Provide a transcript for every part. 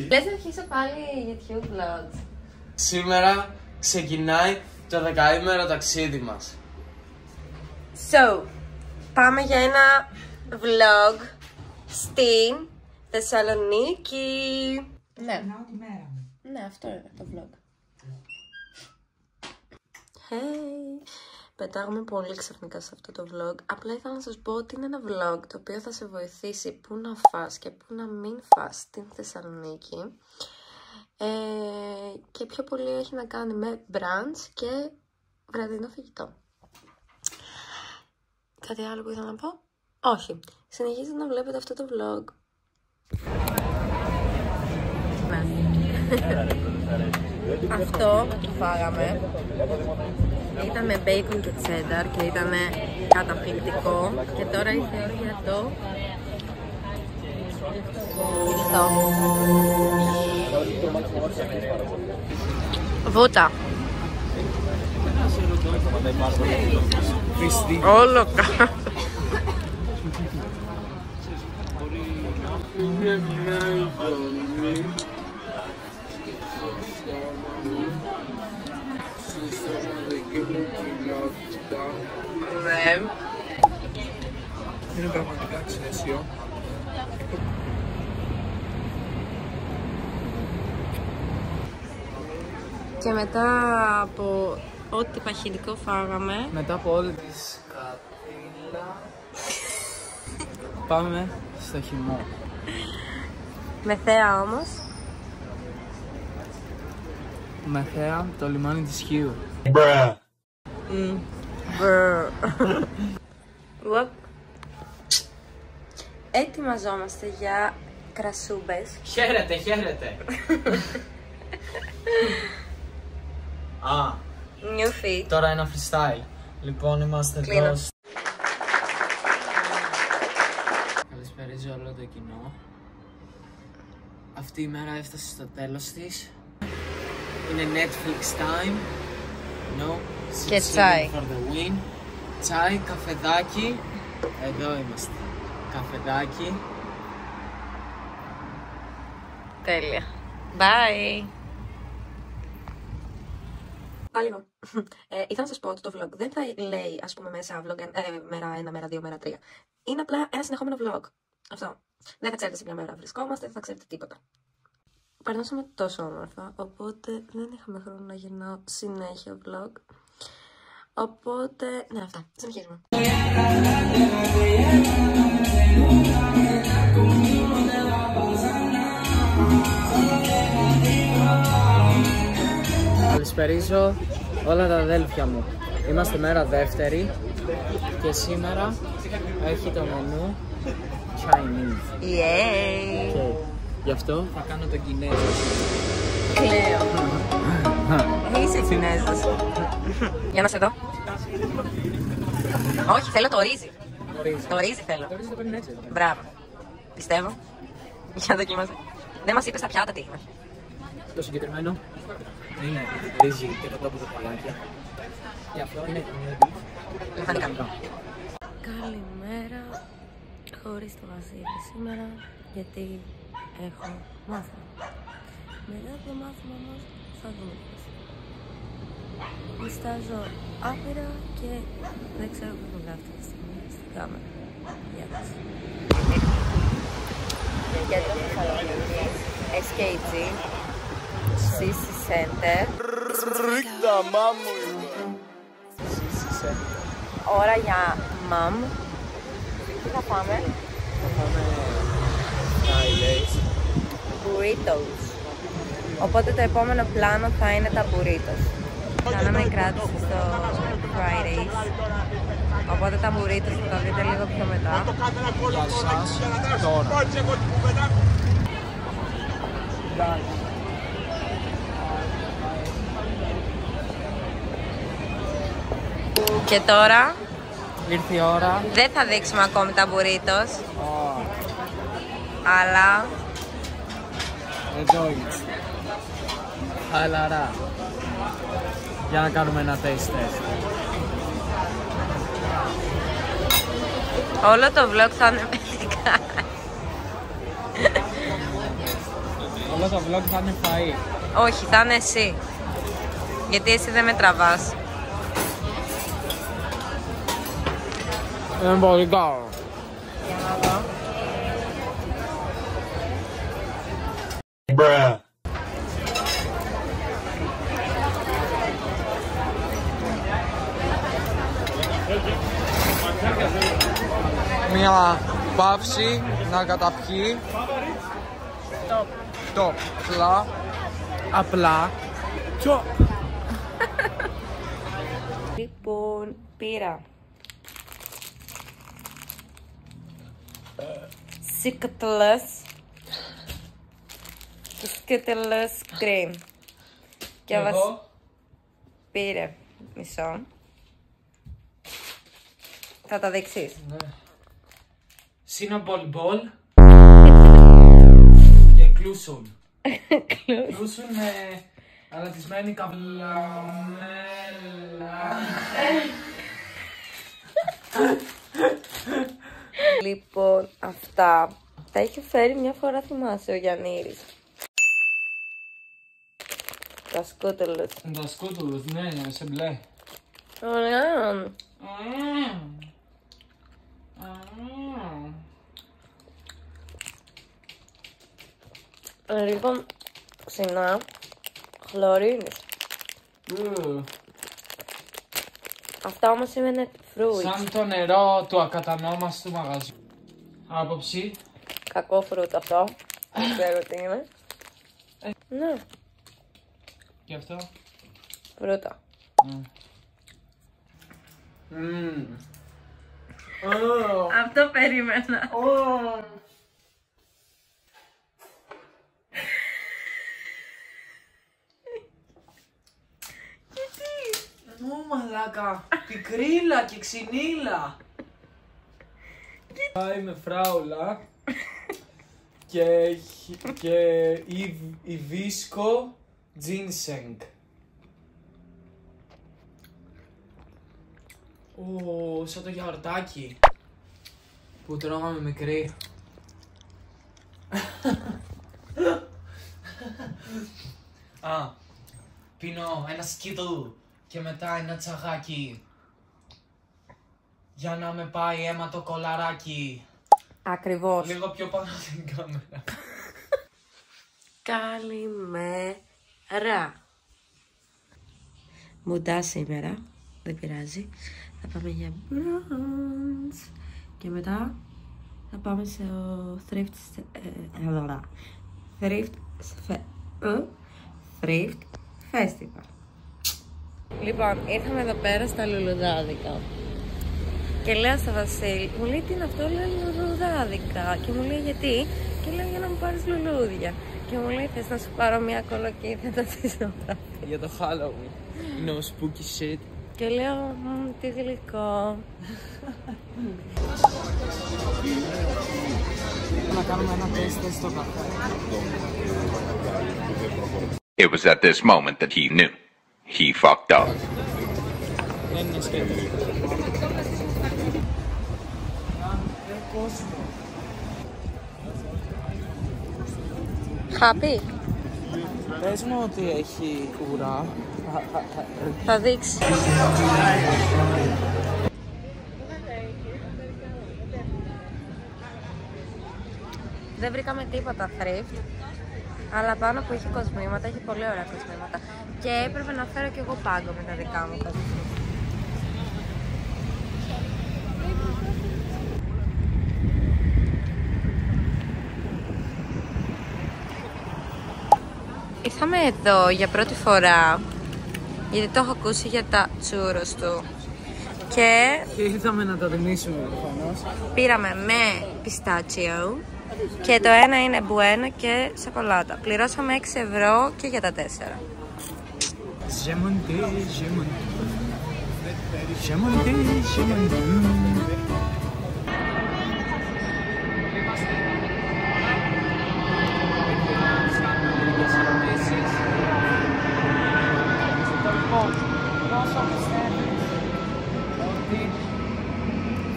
Λες να αρχίσω πάλι YouTube vlogs. Σήμερα ξεκινάει το 10ημερο ταξίδι μας. So, πάμε για ένα vlog στην Θεσσαλονίκη. Ναι. Ναι, αυτό είναι το vlog. Hey. Πετάγουμε πολύ ξαφνικά σε αυτό το vlog. Απλά ήθελα να σας πω ότι είναι ένα vlog το οποίο θα σε βοηθήσει πού να φας και πού να μην φας στην Θεσσαλονίκη. Και πιο πολύ έχει να κάνει με brunch και βραδινό φαγητό. Κάτι άλλο που ήθελα να πω? Όχι. Συνεχίζετε να βλέπετε αυτό το vlog. Αυτό το φάγαμε. Ήταν με bacon και cheddar και ήταν καταπληκτικό. Και τώρα ήρθε η ώρα για το φαγητό. Βούτα. Όλο κάτω. Ναι. Είναι πραγματικά εξαίσιο. Και μετά από ό,τι παχυντικό φάγαμε, Μετά από όλη τη σκατήλα πάμε στο χυμό. με θέα όμως. Με θέα το λιμάνι της Χίου. Ετοιμαζόμαστε για κρασούμπες. Χαίρετε, χαίρετε. New feed. Τώρα ένα freestyle. Λοιπόν, είμαστε Κλείνω. εδώ. Καλησπέριζω όλο το κοινό. Αυτή η μέρα έφτασε στο τέλος της. Είναι Netflix time. No. Και τσάι. For the win. Τσάι, καφεδάκι. Εδώ είμαστε. Καφεδάκι. Τέλεια. Bye. Λίγο. Ήθελα να σας πω ότι το vlog δεν θα λέει, ας πούμε, μέσα vlog μέρα 1, μέρα 2, μέρα 3. Είναι απλά ένα συνεχόμενο vlog. Αυτό. Δεν θα ξέρετε σε ποια μέρα βρισκόμαστε, δεν θα ξέρετε τίποτα. Περνάσαμε τόσο όμορφα, οπότε δεν είχαμε χρόνο να γυρνάω συνέχεια vlog. Οπότε, ναι, αυτά. Συνεχίζουμε. Καλησπερίζω όλα τα αδέλφια μου. Είμαστε μέρα δεύτερη και σήμερα έχει το μενού Chinese. Yay! Και γι' αυτό θα κάνω τον Κινέζο. Κλαίω. Είσαι Κινέζος. Για να σε δω. Όχι, θέλω το ρύζι. Το ρύζι θέλω. Το ρύζι το παίρνει έτσι. Μπράβο. Πιστεύω. Για δοκίμασε. Δεν μας είπες τα πιάτα τι είναι. Το συγκεκριμένο είναι ρύζι και το τόπο του παλάκια. Και αυτό είναι Λαχανικά. Καλημέρα. Χωρίς το Βασίλη σήμερα, γιατί έχω μάθημα. Μετά το μάθημα όμως θα δούμε. Μιστάζω άπειρα και δεν ξέρω πού είναι αυτή τη στιγμή στην κάμερα. Γεια σας. Για το Θεσσαλονίκη, SKG, CC Center. Ρίχτα μάμου CC Center. Ώρα για μαμ. Τι θα πάμε? Θα πάμε Fridays. Burritos. Οπότε το επόμενο πλάνο θα είναι τα burritos. Κάναμε κράτηση στο Fridays. Οπότε τα burritos θα τα δείτε λίγο πιο μετά. Για σας τώρα. Και τώρα Ήρθε η ώρα. δεν θα δείξουμε ακόμη τα burritos. Αλλά Εδώ είμαστε. Χαλαρά. Για να κάνουμε ένα taste test. όλο το vlog θα είναι παιδικά. Όλο το vlog θα είναι φαΐ. Όχι, θα είναι εσύ. Γιατί εσύ δεν με τραβάς. Είναι πολύ καλό. Για να δω. Bruh. Μια παύση να καταπιεί. Το απλά. Λοιπόν, πήρα Skittles cream. Και Εγώ πήρε μισό. Θα τα δείξεις. ναι. Cinnabon ball και κλούσουν. Κλούσουν με αλατισμένη καβλαμέλα. Λοιπόν, αυτά τα είχε φέρει μια φορά, θυμάσαι, ο Γιαννήρης. Τα σκούτελες. Τα σκούτουλους, ναι, σε μπλε. Ωραία. Λίγο ξινά, χλωρίνης. Αυτά όμως είναι fruits. Σαν το νερό του ακατανόμαστου μαγαζιού. Άποψη. Κακό φρούτ αυτό. Δεν ξέρω τι είναι. Ναι, Και αυτό. φρούτα. Αυτό περίμενα. Μαλάκα, πικρίλα και ξυνήλα. Πάει με φράουλα και η βίσκο ginseng. Σαν το γιαουρτάκι που τρώγαμε μικρή. Πίνω ένα σκίτλ και μετά ένα τσαγάκι για να με πάει αίμα το κολαράκι. Ακριβώς. Λίγο πιο πάνω την κάμερα. Καλημέρα. Μουντά σήμερα, δεν πειράζει. Θα πάμε για brunch. Και μετά θα πάμε στο thrift festival. Λοιπόν, ήρθαμε εδώ πέρα στα λουλουδάδικα. Και λέω στο Βασίλη, μου λέει τι είναι αυτό, λέω λουλουδάδικα. Και μου λέει γιατί, και λέω για να μου πάρεις λουλούδια. Και μου λέει θες να σου πάρω μια κολοκύθια στο Για το Halloween. No spooky shit. Και λέω, τι γλυκό. Να κάνουμε ένα τεστ στο καφέ. It was at this moment that he knew. He fucked up. Δεν είναι σκέτο. Happy. Πες μου ότι έχει ουρά. Θα δείξει. Δεν βρήκαμε τίποτα thrift, αλλά πάνω που έχει κοσμήματα, έχει πολύ ωραία κοσμήματα. Και έπρεπε να φέρω κι εγώ πάγκο με τα δικά μου κοσμήματα. Ήρθαμε εδώ για πρώτη φορά, γιατί το έχω ακούσει για τα τσούρος του. Και ήρθαμε να τα τιμήσουμε προφανώς. πήραμε με πιστάτσιο και το ένα είναι μπουένο και σοκολάτα. Πληρώσαμε 6 ευρώ και για τα 4.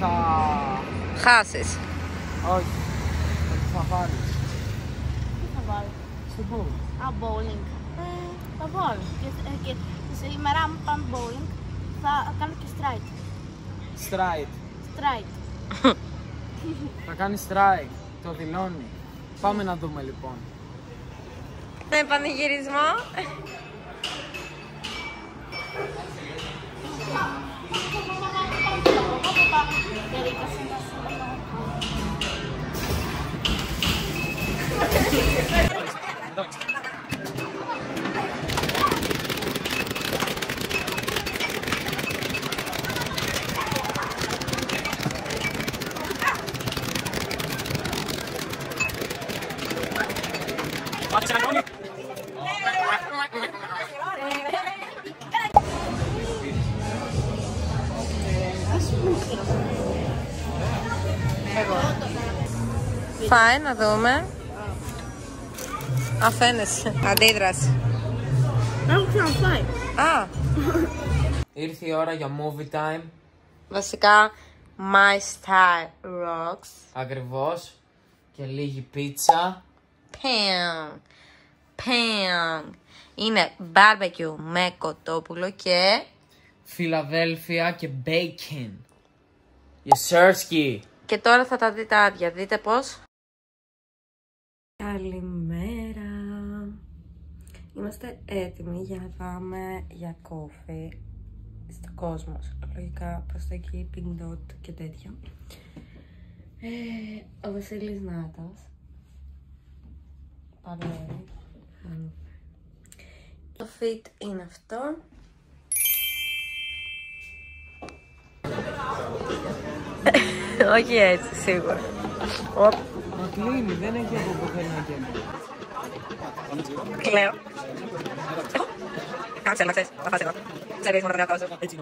Θα... Χάσεις. Όχι. Θα βάλεις. Τι θα βάλεις? στο bowling. Α, bowling. Θα bowling. Και σήμερα, αν πάμε bowling, θα κάνω και strike. Strike. Strike. Θα κάνει strike. Το δηλώνει. Πάμε να δούμε λοιπόν. Με πανηγυρισμό. Φάει να δούμε. Αφαίνεσαι. Αντίδραση. Έχω ξαναφάει. Α, Ήρθε η ώρα για movie time. βασικά My Style Rocks. Ακριβώς. Και λίγη πίτσα. Παμ. Παμ. Είναι barbecue με κοτόπουλο και Φιλαδέλφια και bacon. Yes, sirski. Και τώρα θα τα δείτε άδεια. Δείτε πώς. Καλημέρα. Είμαστε έτοιμοι για να πάμε για κόφι στο κόσμο. Λογικά προς τα εκεί, Pink Dot και τέτοια. Ο Βασίλης Νάτας. Παλεύει. Το fit είναι αυτό. Όχι έτσι, σίγουρα. Μα κλείνει, δεν έχει από πουθενά και Κλαίω. Κάτσε να ξέρεις, θα φας εδώ. Ξέρεις μόνο να κάνω έτσι.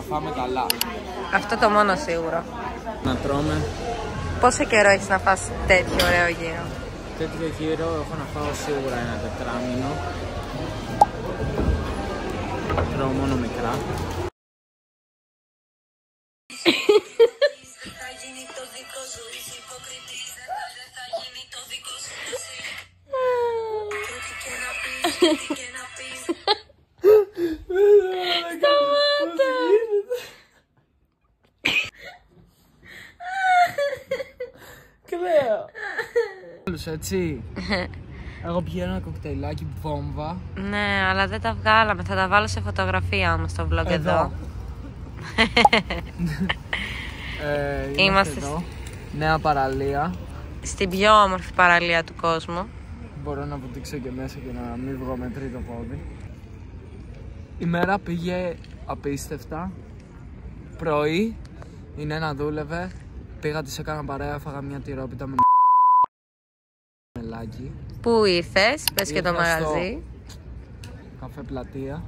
θα φάμε καλά. Αυτό το μόνο σίγουρο. Να τρώμε. Πόσο καιρό έχεις να φας τέτοιο ωραίο γύρο? Τέτοιο γύρο έχω να φάω σίγουρα ένα τετράμινο. Τρώω μόνο μικρά. Κλαίω. Όλους έτσι. Εγώ πηγαίνω ένα κοκτέιλάκι βόμβα. Ναι, αλλά δεν τα βγάλαμε. Θα τα βάλω σε φωτογραφία όμως στο vlog εδώ. Είμαστε εδώ. Νέα παραλία. Στην πιο όμορφη παραλία του κόσμου. Μπορώ να βουτήξω και μέσα και να μην βγω με τρίτο πόδι. Η μέρα πήγε απίστευτα. Πρωί η Νένα δούλευε. Πήγα, της έκανα παρέα, έφαγα μια τυρόπιτα με μελάκι. Πού ήρθες, πες και το μαγαζί. Καφέ Πλατεία.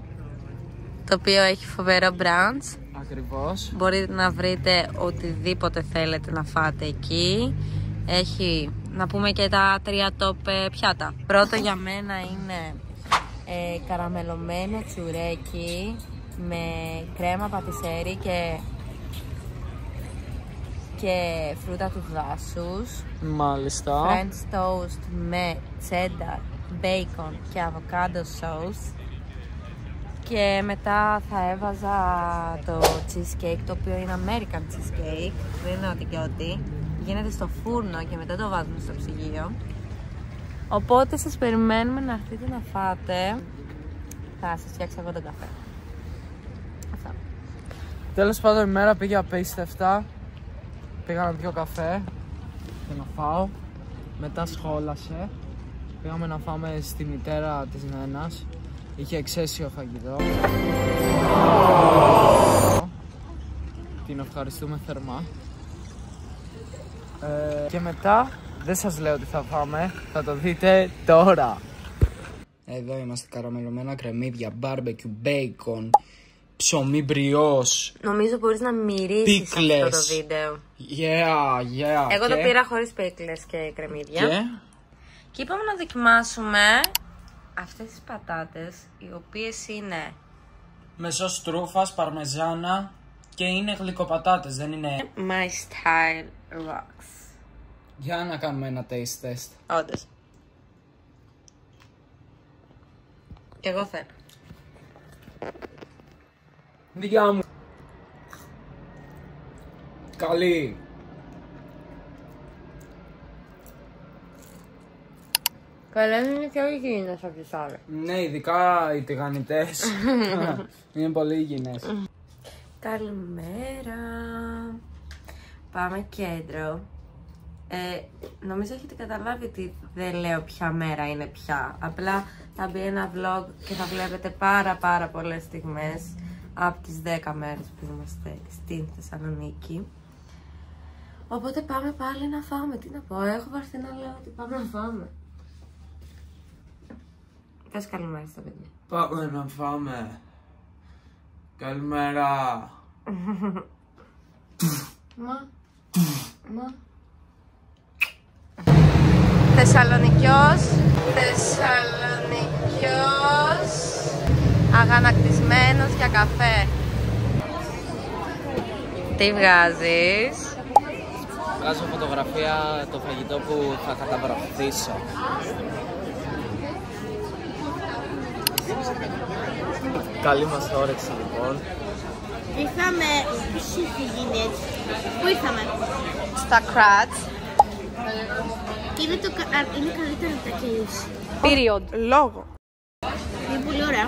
Το οποίο έχει φοβερό brunch. Ακριβώς. Μπορείτε να βρείτε οτιδήποτε θέλετε να φάτε εκεί. Έχει, να πούμε και τα 3 top πιάτα. Πρώτο για μένα είναι καραμελωμένο τσουρέκι με κρέμα πατησέρι και φρούτα του δάσους. Μάλιστα. French toast με cheddar, bacon και avocado sauce. Και μετά θα έβαζα το cheesecake, το οποίο είναι American cheesecake. Δεν είναι ό,τι και ό,τι. Γίνεται στο φούρνο και μετά το βάζουμε στο ψυγείο. Οπότε σας περιμένουμε να έρθετε να φάτε. Θα σας φτιάξω εγώ τον καφέ. Αυτά. Τέλος πάντων η μέρα πήγε απίστευτα. Πήγα να πιω καφέ και να φάω. Μετά σχόλασε. Πήγαμε να φάμε στη μητέρα της Νένας. Είχε εξαίσιο φαγητό. Την ευχαριστούμε θερμά. Και μετά δεν σας λέω τι θα φάμε. Θα το δείτε τώρα. Εδώ είμαστε, καραμελωμένα κρεμμύδια, barbecue, bacon, ψωμί μπριός. Νομίζω μπορείς να μυρίσεις αυτό το βίντεο. Yeah. Εγώ το πήρα χωρίς πίκλες και κρεμμύδια. Και είπαμε να δοκιμάσουμε αυτές τις πατάτες, οι οποίες είναι Με σως τρούφας, παρμεζάνα και είναι γλυκοπατάτες, δεν είναι... My style rocks. Για να κάνουμε ένα taste test. Όντως. Κι εγώ θέλω. Δικιά μου. Καλή. Καλά είναι και όχι υγιεινές από τις άλλες. Ναι, ειδικά οι τηγανιτές είναι πολύ υγιεινές. Καλημέρα. Πάμε κέντρο. Νομίζω έχετε καταλάβει ότι δεν λέω ποια μέρα είναι πια. Απλά θα μπει ένα vlog και θα βλέπετε πάρα πολλές στιγμές από τις 10 μέρες που είμαστε στην Θεσσαλονίκη. Οπότε πάμε πάλι να φάμε. Τι να πω, έχω βαρθεί να λέω ότι πάμε να φάμε. Πες καλημέρα στα παιδιά. Πάμε να φάμε. Καλημέρα. Μα. Θεσσαλονικιός, αγανακτισμένος για καφέ. Τι βγάζεις? Βγάζω φωτογραφία το φαγητό που θα καταβραχθήσω. Καλή μας όρεξη λοιπόν. Ήρθαμε στις γυναίκες. Πού ήρθαμε? Στα Kratz. Και είναι, είναι καλύτερα από τα KFC. Period. Λόγο. Είναι πολύ ωραία.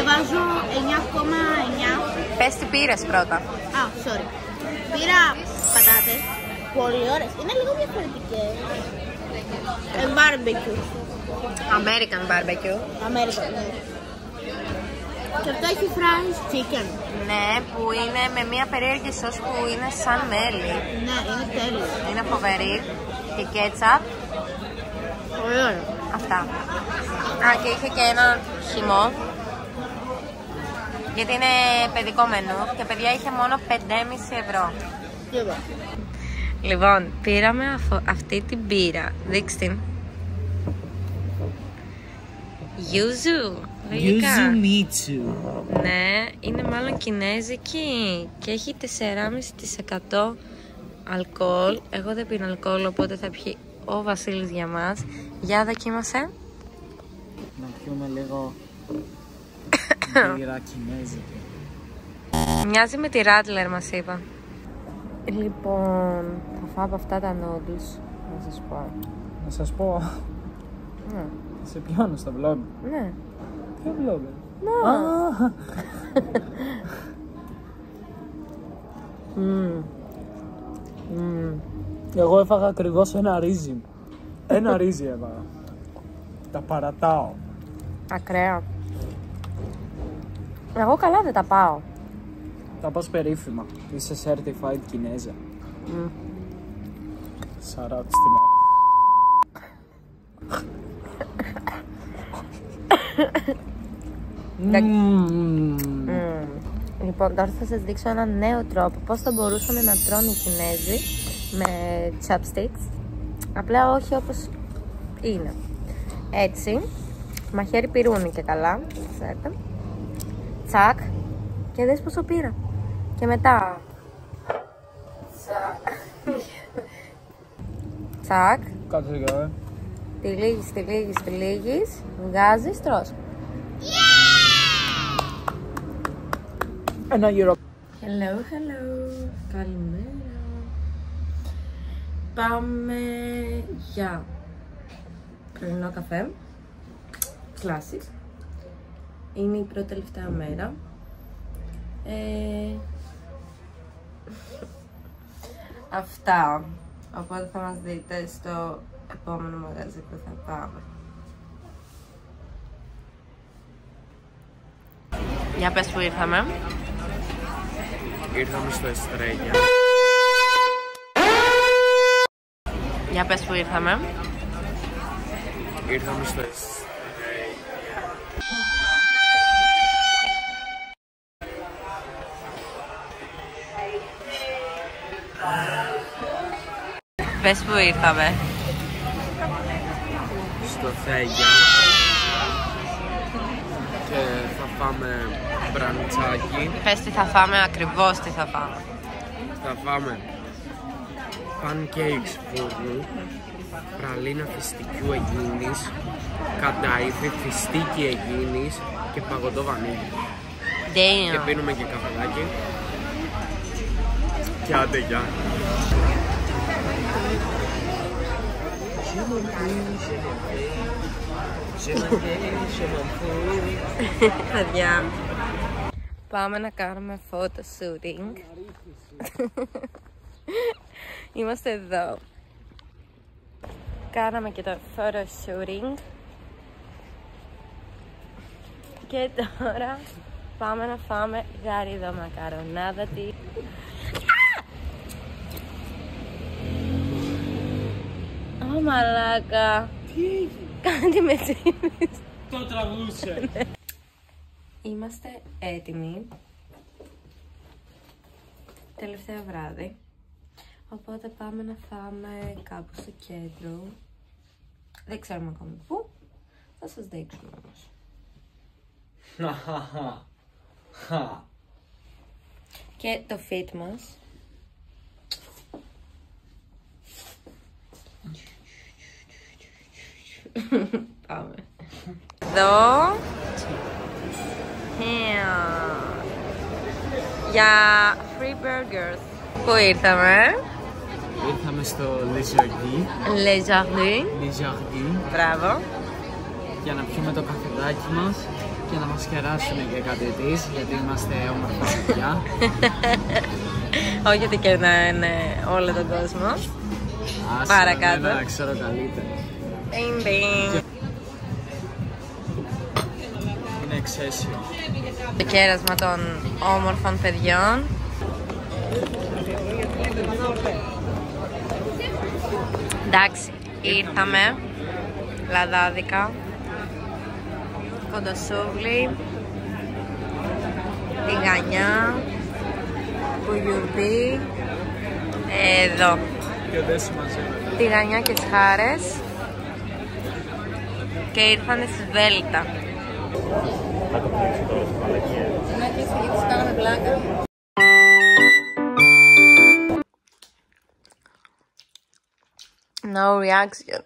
Βάζω 9,9. Πες τι πήρες πρώτα. Α, sorry. Πήρα πατάτες. Πολύ ωραίες. Είναι λίγο διαφορετικές. Barbecue. American barbecue. American, ναι. Και αυτό έχει fries chicken. Ναι, που είναι με μια περίεργη σως που είναι σαν μέλι. Ναι, είναι τέλειο. Είναι φοβερή. Και κέτσαπ. Πολύ ωραία. Αυτά. Α, και είχε και ένα χυμό. Γιατί είναι παιδικό μενού και παιδιά είχε μόνο 5,5 ευρώ. Τίποτα. Λοιπόν, πήραμε αυτή την μπύρα. Δείξτε την. Yuzu. Yuzu Mitsu. Ναι, είναι μάλλον κινέζικη και έχει 4,5% αλκοόλ. Εγώ δεν πίνω αλκοόλ, οπότε θα πιει ο Βασίλης για μας. Για δοκίμασε. Να πιούμε λίγο μπύρα κινέζικη. Μοιάζει με τη Radler μας είπα. Λοιπόν, θα φάω από αυτά τα noodles. Να σας πω. Να σας πω. Ναι. Σε πιάνω στο vlog. Ναι. Ποιο vlog? Εγώ έφαγα ακριβώς ένα ρύζι. Ένα ρύζι έβαγα. Τα παρατάω. Ακραία. Εγώ καλά δεν τα πάω. Τα πας περίφημα. Είσαι certified Κινέζα. Σαράτη στην άκρη. Λοιπόν, τώρα θα σας δείξω ένα νέο τρόπο πώς θα μπορούσαν να τρώνε οι Κινέζοι με chopsticks. Απλά όχι όπως είναι. Έτσι, μαχαίρι πυρούνι και καλά. Ξέρετε. Τσακ. Και δες πόσο πήρα. Και μετά τσακ. Κάτσε λίγο, Τυλίγεις, βγάζεις, τρως. Ένα γύρο. Hello. Καλημέρα. Πάμε για πρωινό καφέ. Classic. Είναι η πρώτη τελευταία μέρα. Αυτά. Οπότε θα μας δείτε στο επόμενο μαγαζί που θα πάμε. Για πες που ήρθαμε. Ήρθαμε στο Εστρέλια. Για πες που ήρθαμε. Ήρθαμε στο Εστρέλια. Πες που ήρθαμε. Στο Θέγια. Και θα πάμε μπραντσάκι. Πες τι θα φάμε, ακριβώς τι θα φάμε. Θα φάμε pancakes φούρνου, πραλίνα φιστικού Αιγίνης, καντάιφι, φιστίκι Αιγίνης και παγωτό βανίλι. Και πίνουμε και καφεδάκι. Και άντε γεια. Παιδιά, πάμε να κάνουμε photo shooting. Είμαστε εδώ. Κάναμε και το photo shooting. Και τώρα πάμε να φάμε γαρίδα μακαρονάδα. Ω μαλάκα. Τι έγινε? Κάτι με τσίμεις. Το τραβούσε. Είμαστε έτοιμοι. Τελευταίο βράδυ. Οπότε πάμε να φάμε κάπου στο κέντρο. Δεν ξέρουμε ακόμα πού. Θα σας δείξουμε όμως. Και το fit μας. Πάμε. Εδώ. Για free burgers. Πού ήρθαμε? Ήρθαμε στο Le Jardin. Μπράβο. Για να πιούμε το καφεδάκι μας και να μας κεράσουν και κάτι της, γιατί είμαστε όμορφα παιδιά. Όχι ότι και να είναι όλο τον κόσμο. Παρακάτω. Να ξέρω καλύτερα. Είναι εξαίσιο. Το κέρασμα των όμορφων παιδιών. Εντάξει, ήρθαμε. Λαδάδικα. Κοντοσούβλι. Τηγανιά. Κουγιουρδί. Εδώ. Και δεν συμμαζεύεται. Τηγανιά και τσχάρες. Και ήρθανε στη Βέλτα. Θα το κλείσει τώρα στις μαλακίες. Να κλείσει γιατί σου κάναμε πλάκα. No reaction.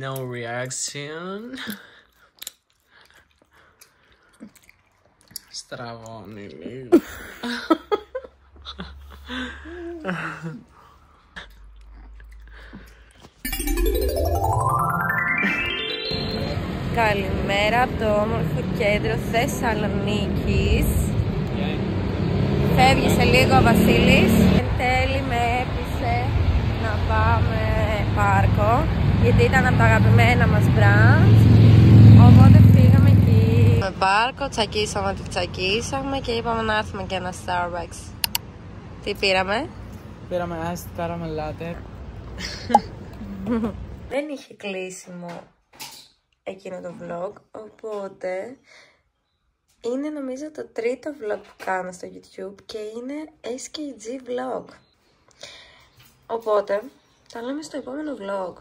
No reaction. Στραβώνει λίγο. Καλημέρα από το όμορφο κέντρο Θεσσαλονίκης. Φεύγει σε λίγο ο Βασίλης. Εν τέλει με έπεισε να πάμε πάρκο, γιατί ήταν από τα αγαπημένα μας μπραντς. Οπότε πήγαμε εκεί. Με πάρκο, τσακίσαμε και είπαμε να έρθουμε και ένα Starbucks. Τι πήραμε? Πήραμε iced caramel latte. Δεν είχε κλείσιμο εκείνο το vlog, οπότε είναι νομίζω το τρίτο vlog που κάνω στο YouTube και είναι SKG vlog. Οπότε, τα λέμε στο επόμενο vlog.